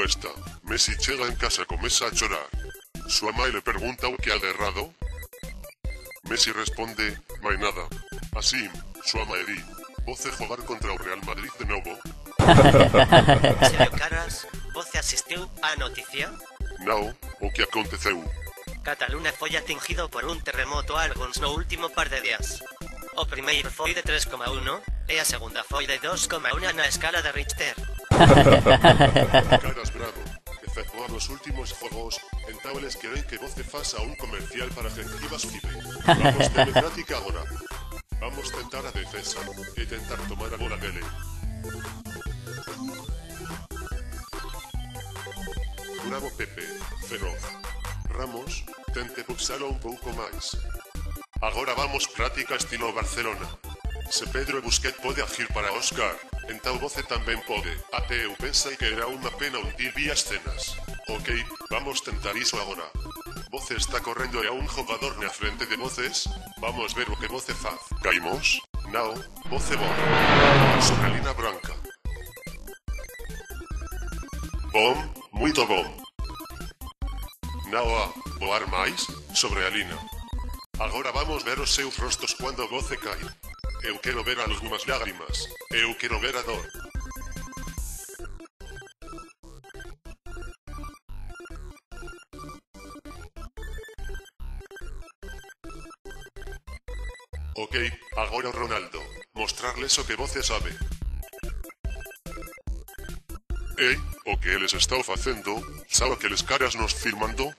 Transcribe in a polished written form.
festa. Messi chega en casa comeza a chorar. Súa mãe le pregunta o que ha de errado. Messi responde, non hai nada. Así, súa mãe di, voce jogar contra o Real Madrid de novo. Señor Caras, voce asistiu á noticia? Non, o que aconteceu. Cataluña foi atingido por un terremoto algúns no último par de días. O primeiro foi de 3,1 e a segunda foi de 2,1 na escala de Richter. Caras bravo, efectuar los últimos fogos, entao eles queren que voce faça un comercial para gengivas Fibe. Vamos democrática agora. Vamos tentar a defensa, e tentar tomar a bola dele. Bravo Pepe, feroz. Ramos, tente pulsalo un pouco máis. Agora vamos práctica estilo Barcelona. Se Pedro Busquets pode agir para Óscar, entao voce tamén pode. Até eu pensei que era unha pena hundir vías cenas. Ok, vamos tentar iso agora. Voce está correndo e a un jogador na frente de voces. Vamos ver o que voce faz. Caimos? Nao, voce bom. Sobre a lina branca. Bom, muito bom. Nao a voar máis sobre a lina. Agora vamos ver os seus rostos cando voce cai. Eu quero ver algunhas lágrimas. Eu quero ver a dor. Ok, agora o Ronaldo. Mostrarles o que voce sabe. Ei, o que eles están facendo, sabe aqueles caras nos filmando?